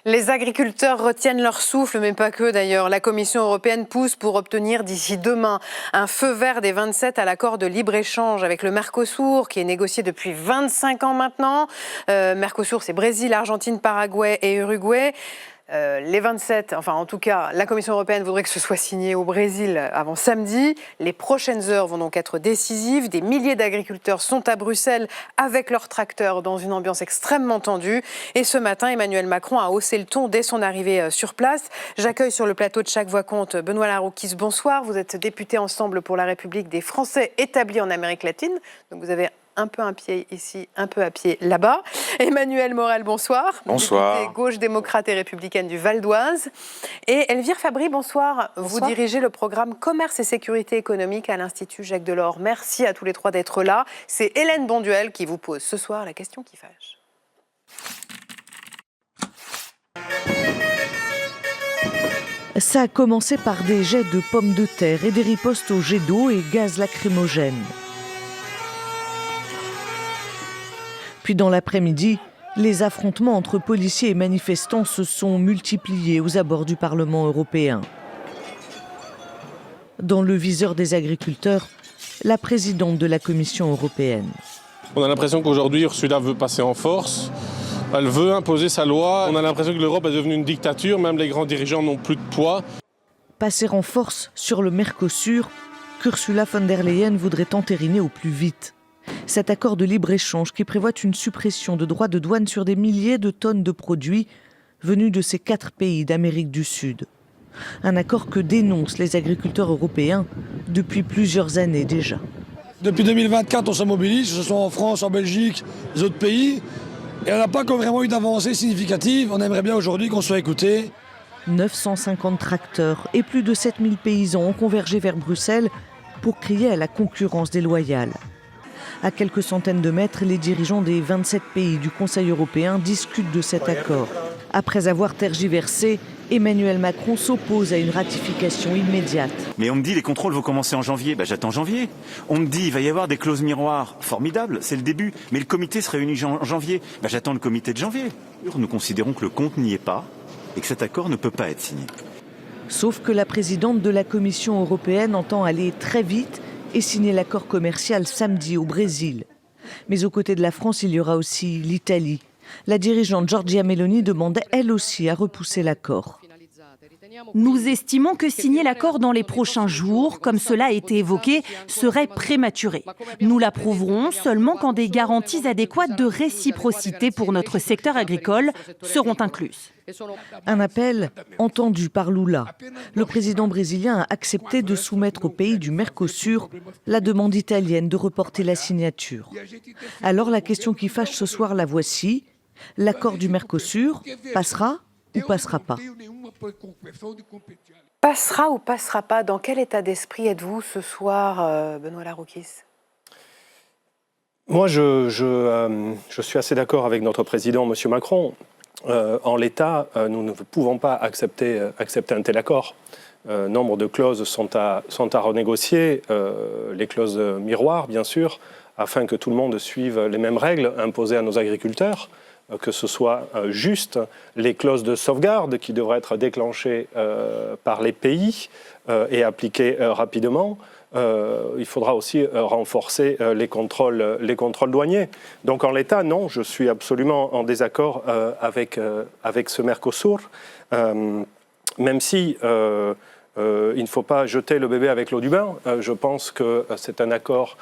Les agriculteurs retiennent leur souffle, mais pas que d'ailleurs. La Commission européenne pousse pour obtenir d'ici demain un feu vert des 27 à l'accord de libre-échange avec le Mercosur, qui est négocié depuis 25 ans maintenant. Mercosur, c'est Brésil, Argentine, Paraguay et Uruguay. Les 27, enfin en tout cas, la Commission européenne voudrait que ce soit signé au Brésil avant samedi. Les prochaines heures vont donc être décisives. Des milliers d'agriculteurs sont à Bruxelles avec leurs tracteurs dans une ambiance extrêmement tendue. Et ce matin, Emmanuel Macron a haussé le ton dès son arrivée sur place. J'accueille sur le plateau de Chaque Voix Compte Benoît Laroukis. Bonsoir, vous êtes député Ensemble pour la République des Français établis en Amérique latine. Donc vous avez un peu un pied ici, un peu à pied là-bas. Emmanuel Morel, bonsoir. Bonsoir. Députée gauche démocrate et républicaine du Val d'Oise. Et Elvire Fabry, bonsoir. Vous dirigez le programme Commerce et Sécurité économique à l'Institut Jacques Delors. Merci à tous les trois d'être là. C'est Hélène Bonduel qui vous pose ce soir la question qui fâche. Ça a commencé par des jets de pommes de terre et des ripostes aux jets d'eau et gaz lacrymogènes. Puis dans l'après-midi, les affrontements entre policiers et manifestants se sont multipliés aux abords du Parlement européen. Dans le viseur des agriculteurs, la présidente de la Commission européenne. On a l'impression qu'aujourd'hui, Ursula veut passer en force. Elle veut imposer sa loi. On a l'impression que l'Europe est devenue une dictature. Même les grands dirigeants n'ont plus de poids. Passer en force sur le Mercosur, qu'Ursula von der Leyen voudrait entériner au plus vite. Cet accord de libre-échange qui prévoit une suppression de droits de douane sur des milliers de tonnes de produits venus de ces 4 pays d'Amérique du Sud. Un accord que dénoncent les agriculteurs européens depuis plusieurs années déjà. Depuis 2024, on se mobilise, que ce soit en France, en Belgique, les autres pays. Et on n'a pas encore vraiment eu d'avancée significative. On aimerait bien aujourd'hui qu'on soit écouté. 950 tracteurs et plus de 7000 paysans ont convergé vers Bruxelles pour crier à la concurrence déloyale. À quelques centaines de mètres, les dirigeants des 27 pays du Conseil européen discutent de cet accord. Après avoir tergiversé, Emmanuel Macron s'oppose à une ratification immédiate. Mais on me dit les contrôles vont commencer en janvier. J'attends janvier. On me dit il va y avoir des clauses miroirs. Formidable, c'est le début. Mais le comité se réunit en janvier. J'attends le comité de janvier. Nous considérons que le compte n'y est pas et que cet accord ne peut pas être signé. Sauf que la présidente de la Commission européenne entend aller très vite et signer l'accord commercial samedi au Brésil. Mais aux côtés de la France, il y aura aussi l'Italie. La dirigeante Giorgia Meloni demandait elle aussi à repousser l'accord. Nous estimons que signer l'accord dans les prochains jours, comme cela a été évoqué, serait prématuré. Nous l'approuverons seulement quand des garanties adéquates de réciprocité pour notre secteur agricole seront incluses. Un appel entendu par Lula. Le président brésilien a accepté de soumettre au pays du Mercosur la demande italienne de reporter la signature. Alors la question qui fâche ce soir, la voici. L'accord du Mercosur passera ou passera pas? Passera ou passera pas? Dans quel état d'esprit êtes-vous ce soir, Benoît Laroukis? Moi, je suis assez d'accord avec notre président, M. Macron. En l'état, nous ne pouvons pas accepter un tel accord. Nombre de clauses sont à renégocier, les clauses miroirs, bien sûr, afin que tout le monde suive les mêmes règles imposées à nos agriculteurs, que ce soit juste les clauses de sauvegarde qui devraient être déclenchées par les pays et appliquées rapidement. Il faudra aussi renforcer les contrôles douaniers. Donc en l'état, non, je suis absolument en désaccord avec ce Mercosur, même si il ne faut pas jeter le bébé avec l'eau du bain. Je pense que c'est un accord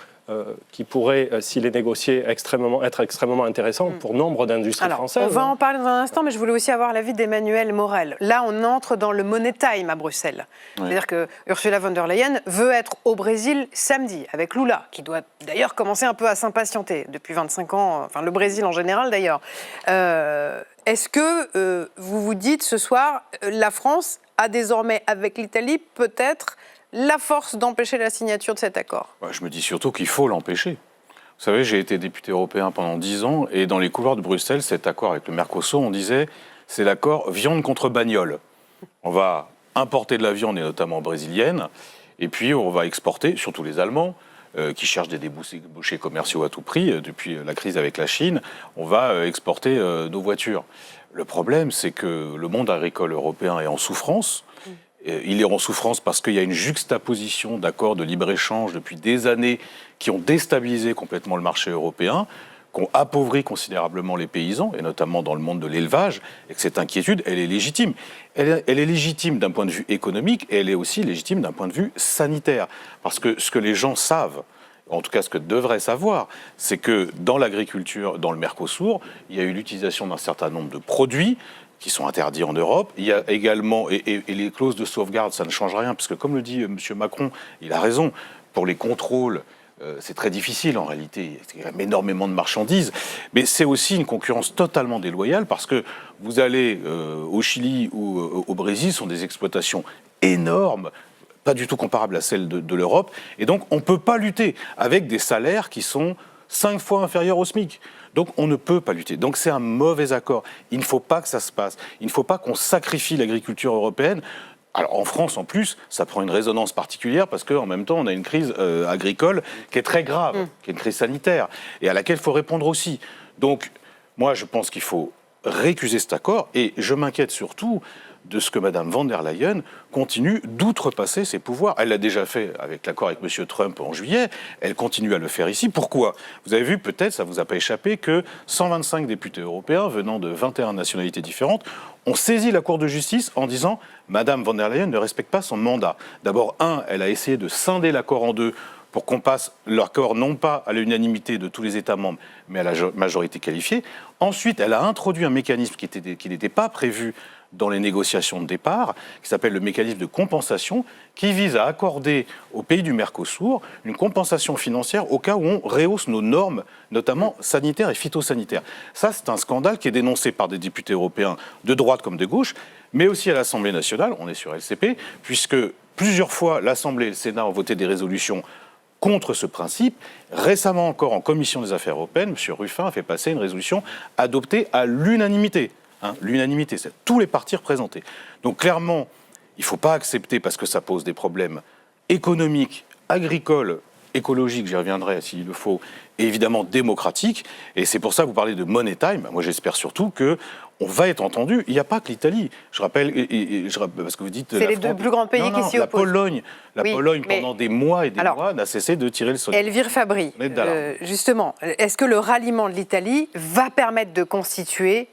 qui pourrait, s'il est négocié, être extrêmement intéressant pour nombre d'industries françaises. On va en parler dans un instant, mais je voulais aussi avoir l'avis d'Emmanuel Morel. Là, on entre dans le money time à Bruxelles. Oui. C'est-à-dire que Ursula von der Leyen veut être au Brésil samedi, avec Lula, qui doit d'ailleurs commencer un peu à s'impatienter depuis 25 ans, enfin le Brésil en général d'ailleurs. Est-ce que vous vous dites ce soir, la France a désormais, avec l'Italie, peut-être la force d'empêcher la signature de cet accord? Je me dis surtout qu'il faut l'empêcher. Vous savez, j'ai été député européen pendant 10 ans et dans les couloirs de Bruxelles, cet accord avec le Mercosur, on disait c'est l'accord viande contre bagnole. On va importer de la viande, et notamment brésilienne, et puis on va exporter, surtout les Allemands, qui cherchent des débouchés commerciaux à tout prix. Depuis la crise avec la Chine, on va exporter nos voitures. Le problème, c'est que le monde agricole européen est en souffrance. Il est en souffrance parce qu'il y a une juxtaposition d'accords de libre-échange depuis des années qui ont déstabilisé complètement le marché européen, qui ont appauvri considérablement les paysans, et notamment dans le monde de l'élevage, et que cette inquiétude, elle est légitime. Elle est légitime d'un point de vue économique, et elle est aussi légitime d'un point de vue sanitaire. Parce que ce que les gens savent, en tout cas ce que devraient savoir, c'est que dans l'agriculture, dans le Mercosur, il y a eu l'utilisation d'un certain nombre de produits qui sont interdits en Europe. Il y a également, et les clauses de sauvegarde, ça ne change rien, parce que comme le dit M. Macron, il a raison, pour les contrôles, c'est très difficile en réalité, il y a énormément de marchandises, mais c'est aussi une concurrence totalement déloyale parce que vous allez au Chili ou au Brésil, ce sont des exploitations énormes, pas du tout comparables à celles de l'Europe, et donc on ne peut pas lutter avec des salaires qui sont 5 fois inférieurs au SMIC. Donc on ne peut pas lutter. Donc c'est un mauvais accord. Il ne faut pas que ça se passe. Il ne faut pas qu'on sacrifie l'agriculture européenne. Alors en France, en plus, ça prend une résonance particulière parce qu'en même temps, on a une crise agricole qui est très grave, qui est une crise sanitaire, et à laquelle il faut répondre aussi. Donc moi, je pense qu'il faut récuser cet accord, et je m'inquiète surtout de ce que Mme von der Leyen continue d'outrepasser ses pouvoirs. Elle l'a déjà fait avec l'accord avec M. Trump en juillet, elle continue à le faire ici. Pourquoi ? Vous avez vu, peut-être, ça ne vous a pas échappé, que 125 députés européens venant de 21 nationalités différentes ont saisi la Cour de justice en disant « Mme von der Leyen ne respecte pas son mandat ». D'abord, elle a essayé de scinder l'accord en deux pour qu'on passe l'accord non pas à l'unanimité de tous les États membres, mais à la majorité qualifiée. Ensuite, elle a introduit un mécanisme qui n'était pas prévu dans les négociations de départ, qui s'appelle le mécanisme de compensation, qui vise à accorder aux pays du Mercosur une compensation financière au cas où on rehausse nos normes, notamment sanitaires et phytosanitaires. Ça, c'est un scandale qui est dénoncé par des députés européens de droite comme de gauche, mais aussi à l'Assemblée nationale, on est sur LCP, puisque plusieurs fois l'Assemblée et le Sénat ont voté des résolutions contre ce principe. Récemment encore, en Commission des Affaires européennes, M. Ruffin a fait passer une résolution adoptée à l'unanimité. L'unanimité, c'est tous les partis représentés. Donc clairement, il ne faut pas accepter, parce que ça pose des problèmes économiques, agricoles, écologiques, j'y reviendrai s'il le faut, et évidemment démocratiques. Et c'est pour ça que vous parlez de money time. Moi, j'espère surtout qu'on va être entendu. Il n'y a pas que l'Italie. Je rappelle, parce que vous dites... C'est les deux plus grands pays qui s'y opposent. La Pologne, pendant des mois et des mois, n'a cessé de tirer le sonnet. Elvire Fabry, justement, est-ce que le ralliement de l'Italie va permettre de constituer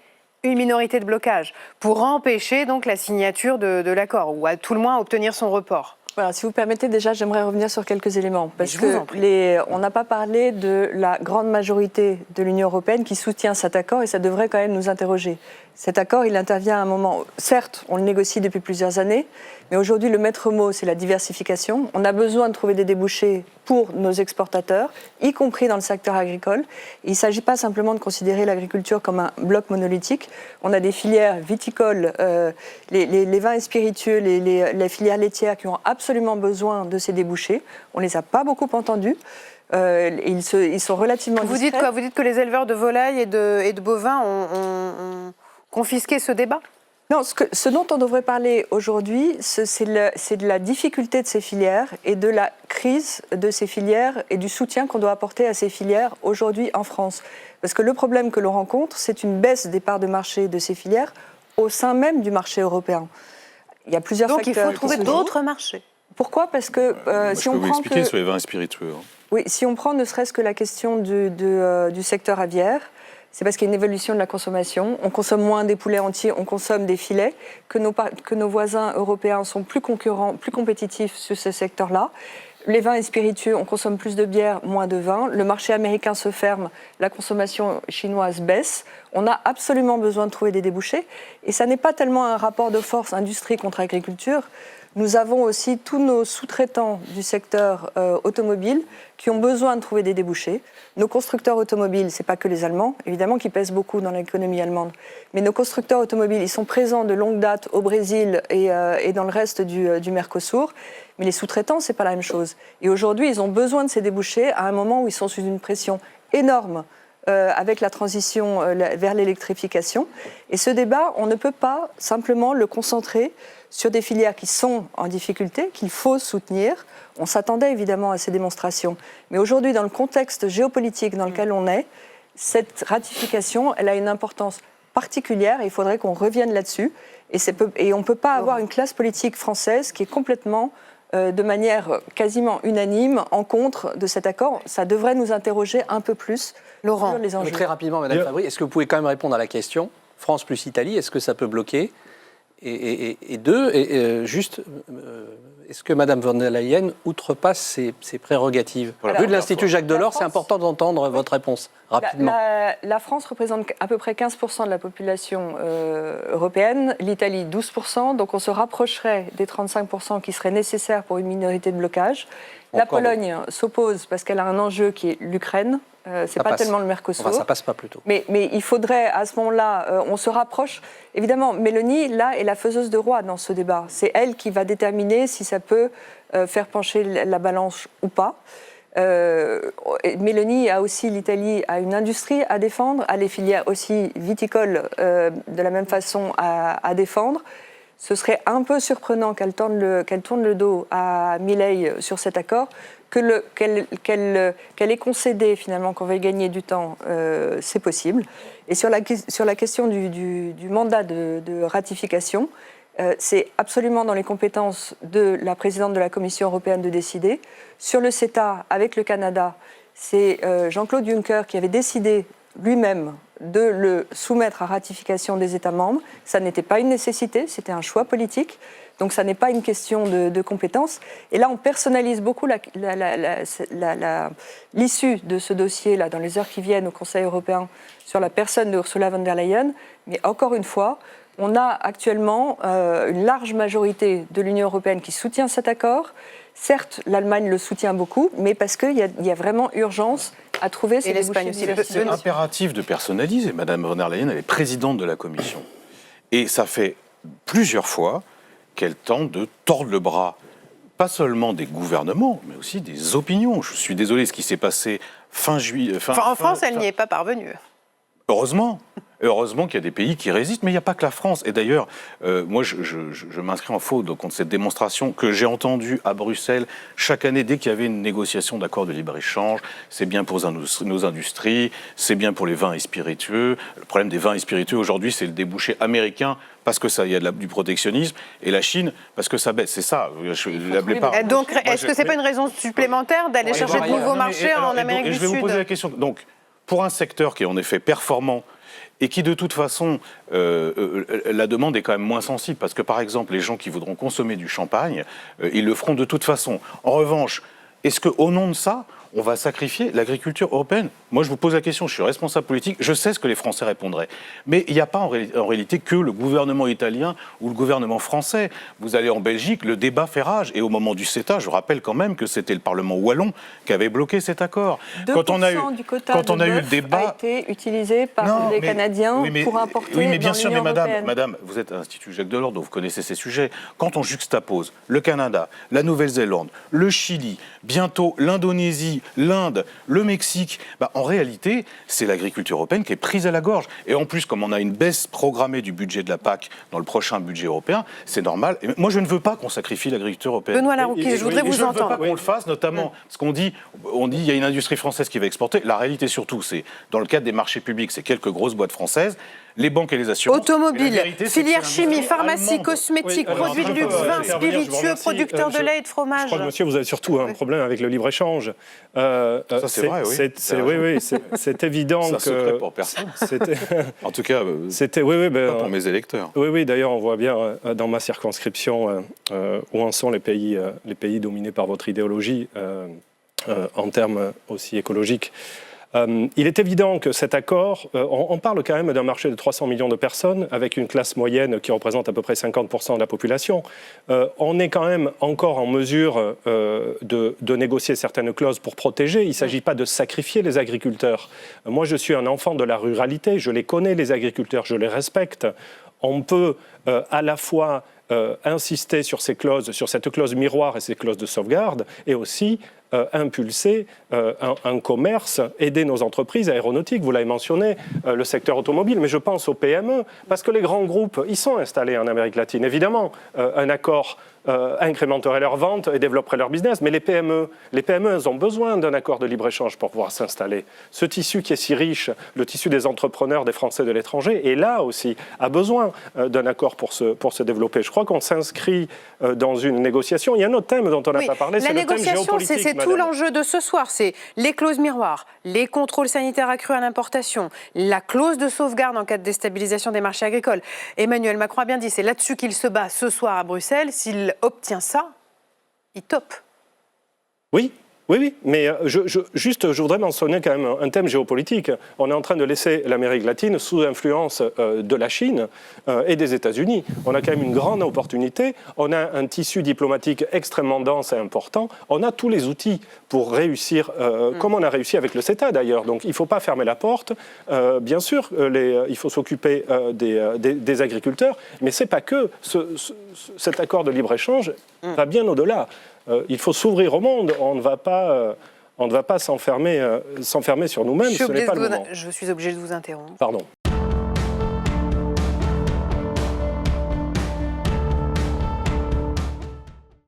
une minorité de blocage pour empêcher donc la signature de l'accord, ou à tout le moins obtenir son report? Voilà, si vous permettez, déjà, j'aimerais revenir sur quelques éléments. Parce que on n'a pas parlé de la grande majorité de l'Union européenne qui soutient cet accord, et ça devrait quand même nous interroger. Cet accord, il intervient à un moment... Certes, on le négocie depuis plusieurs années, mais aujourd'hui, le maître mot, c'est la diversification. On a besoin de trouver des débouchés pour nos exportateurs, y compris dans le secteur agricole. Et il ne s'agit pas simplement de considérer l'agriculture comme un bloc monolithique. On a des filières viticoles, les vins et spiritueux, les filières laitières qui ont absolument besoin de ces débouchés. On ne les a pas beaucoup entendus. Ils sont relativement discrets. Vous dites quoi ? Vous dites que les éleveurs de volailles et de bovins ont confisqué ce débat ? Non, ce dont on devrait parler aujourd'hui, c'est de la difficulté de ces filières et de la crise de ces filières et du soutien qu'on doit apporter à ces filières aujourd'hui en France. Parce que le problème que l'on rencontre, c'est une baisse des parts de marché de ces filières au sein même du marché européen. Il y a plusieurs facteurs. Donc il faut trouver d'autres marchés. Pourquoi ? Parce que si on prend... Je peux vous expliquer sur les vins spiritueux. Oui, si on prend ne serait-ce que la question du secteur aviaire, c'est parce qu'il y a une évolution de la consommation. On consomme moins des poulets entiers, on consomme des filets, que nos voisins européens sont plus concurrents, plus compétitifs sur ce secteur-là. Les vins et spiritueux, on consomme plus de bière, moins de vin. Le marché américain se ferme, la consommation chinoise baisse. On a absolument besoin de trouver des débouchés. Et ça n'est pas tellement un rapport de force industrie contre agriculture. Nous avons aussi tous nos sous-traitants du secteur automobile qui ont besoin de trouver des débouchés. Nos constructeurs automobiles, ce n'est pas que les Allemands, évidemment, qui pèsent beaucoup dans l'économie allemande. Mais nos constructeurs automobiles, ils sont présents de longue date au Brésil et dans le reste du Mercosur. Mais les sous-traitants, ce n'est pas la même chose. Et aujourd'hui, ils ont besoin de ces débouchés à un moment où ils sont sous une pression énorme avec la transition vers l'électrification. Et ce débat, on ne peut pas simplement le concentrer sur des filières qui sont en difficulté, qu'il faut soutenir. On s'attendait évidemment à ces démonstrations. Mais aujourd'hui, dans le contexte géopolitique dans lequel on est, cette ratification, elle a une importance particulière et il faudrait qu'on revienne là-dessus. Et on ne peut pas avoir une classe politique française qui est complètement, de manière quasiment unanime, en contre de cet accord. Ça devrait nous interroger un peu plus sur les enjeux. Très rapidement, Madame Fabry, est-ce que vous pouvez quand même répondre à la question France plus Italie, est-ce que ça peut bloquer ? Et deux, est-ce que Mme von der Leyen outrepasse ses prérogatives ? Vu de l'Institut Jacques Delors, c'est important d'entendre votre réponse rapidement. La France représente à peu près 15% de la population européenne, l'Italie 12%, donc on se rapprocherait des 35% qui seraient nécessaires pour une minorité de blocage. La Pologne s'oppose parce qu'elle a un enjeu qui est l'Ukraine. C'est pas tellement le Mercosur. Enfin, ça passe pas plutôt. Mais il faudrait, à ce moment-là, on se rapproche. Évidemment, Mélanie, là, est la faiseuse de roi dans ce débat. C'est elle qui va déterminer si ça peut faire pencher la balance ou pas. Mélanie a aussi, l'Italie a une industrie à défendre, a les filières aussi viticoles de la même façon à défendre. Ce serait un peu surprenant qu'elle tourne le dos à Milei sur cet accord, qu'elle ait concédé finalement qu'on veuille gagner du temps, c'est possible. Et sur la question du mandat de ratification, c'est absolument dans les compétences de la présidente de la Commission européenne de décider. Sur le CETA avec le Canada, c'est Jean-Claude Juncker qui avait décidé lui-même de le soumettre à ratification des États membres. Ça n'était pas une nécessité, c'était un choix politique. Donc ça n'est pas une question de compétence. Et là, on personnalise beaucoup l'issue de ce dossier-là dans les heures qui viennent au Conseil européen sur la personne de Ursula von der Leyen. Mais encore une fois, on a actuellement une large majorité de l'Union européenne qui soutient cet accord. Certes, l'Allemagne le soutient beaucoup, mais parce qu'il y a vraiment urgence à trouver ces débouchés. C'est impératif de personnaliser. Madame von der Leyen, elle est présidente de la Commission. Et ça fait plusieurs fois qu'elle tente de tordre le bras, pas seulement des gouvernements, mais aussi des opinions. Je suis désolé, ce qui s'est passé fin juillet... En France, elle n'y est pas parvenue. Heureusement. Heureusement qu'il y a des pays qui résistent, mais il n'y a pas que la France. Et d'ailleurs, moi, je m'inscris en faux contre cette démonstration que j'ai entendue à Bruxelles chaque année dès qu'il y avait une négociation d'accord de libre-échange. C'est bien pour nos industries, c'est bien pour les vins et spiritueux. Le problème des vins et spiritueux aujourd'hui, c'est le débouché américain parce que ça, il y a du protectionnisme, et la Chine parce que ça baisse. C'est ça. Je ne l'appelais pas. Donc, est-ce que c'est pas une raison supplémentaire d'aller chercher de nouveaux marchés en Amérique du Sud ? Je vais vous poser la question. Donc, pour un secteur qui est en effet performant, et qui, de toute façon, la demande est quand même moins sensible. Parce que, par exemple, les gens qui voudront consommer du champagne, ils le feront de toute façon. En revanche, est-ce qu'au nom de ça, on va sacrifier l'agriculture européenne ? Moi, je vous pose la question, je suis responsable politique, je sais ce que les Français répondraient. Mais il n'y a pas en réalité que le gouvernement italien ou le gouvernement français. Vous allez en Belgique, le débat fait rage. Et au moment du CETA, je rappelle quand même que c'était le Parlement wallon qui avait bloqué cet accord. 2% quand on a eu le débat, a été utilisé par les Canadiens pour importer oui, mais bien dans sûr, l'Union mais européenne. madame, vous êtes à l'Institut Jacques Delors, donc vous connaissez ces sujets. Quand on juxtapose le Canada, la Nouvelle-Zélande, le Chili, bientôt l'Indonésie, l'Inde, le Mexique, en réalité, c'est l'agriculture européenne qui est prise à la gorge. Et en plus, comme on a une baisse programmée du budget de la PAC dans le prochain budget européen, c'est normal. Et moi, je ne veux pas qu'on sacrifie l'agriculture européenne. Benoît Larouquier, je voudrais vous entendre. Je ne veux pas qu'on le fasse, notamment parce qu'on dit il y a une industrie française qui va exporter. La réalité, surtout, c'est dans le cadre des marchés publics, c'est quelques grosses boîtes françaises, les banques et les assurances. Automobile, filière chimie, pharmacie, cosmétiques, produits de luxe, vins, spiritueux, producteurs de lait et de fromage. Je crois que, monsieur, vous avez surtout un problème avec le libre-échange. Ça, c'est vrai, oui. C'est évident ça que... Ça se pour personne. En tout cas, pas pour mes électeurs. Oui, d'ailleurs, on voit bien dans ma circonscription où en sont les pays dominés par votre idéologie en termes aussi écologiques. Il est évident que cet accord, on parle quand même d'un marché de 300 millions de personnes avec une classe moyenne qui représente à peu près 50% de la population. On est quand même encore en mesure de négocier certaines clauses pour protéger. Il ne s'agit pas de sacrifier les agriculteurs. Moi, je suis un enfant de la ruralité, je les connais, les agriculteurs, je les respecte. On peut à la fois insister sur ces clauses, sur cette clause miroir et ces clauses de sauvegarde, et aussi impulser un commerce, aider nos entreprises aéronautiques, vous l'avez mentionné, le secteur automobile, mais je pense aux PME, parce que les grands groupes, ils sont installés en Amérique latine. Évidemment, un accord incrémenterait leurs ventes et développerait leur business, mais les PME, elles ont besoin d'un accord de libre-échange pour pouvoir s'installer. Ce tissu qui est si riche, le tissu des entrepreneurs, des Français de l'étranger, et là aussi, a besoin d'un accord pour se développer. Je crois qu'on s'inscrit dans une négociation. Il y a un autre thème dont on n'a pas parlé, c'est le thème géopolitique. C'est tout l'enjeu de ce soir, c'est les clauses miroirs, les contrôles sanitaires accrus à l'importation, la clause de sauvegarde en cas de déstabilisation des marchés agricoles. Emmanuel Macron a bien dit, c'est là-dessus qu'il se bat ce soir à Bruxelles. S'il obtient ça, il top. Oui, mais je voudrais mentionner quand même un thème géopolitique. On est en train de laisser l'Amérique latine sous influence de la Chine et des États-Unis. On a quand même une grande opportunité. On a un tissu diplomatique extrêmement dense et important. On a tous les outils pour réussir, comme on a réussi avec le CETA d'ailleurs. Donc il ne faut pas fermer la porte. Bien sûr, il faut s'occuper des agriculteurs, mais ce n'est pas que cet accord de libre-échange va bien au-delà. Il faut s'ouvrir au monde. On ne va pas s'enfermer sur nous-mêmes. Ce n'est pas le moment. Je suis obligée de vous interrompre. Pardon.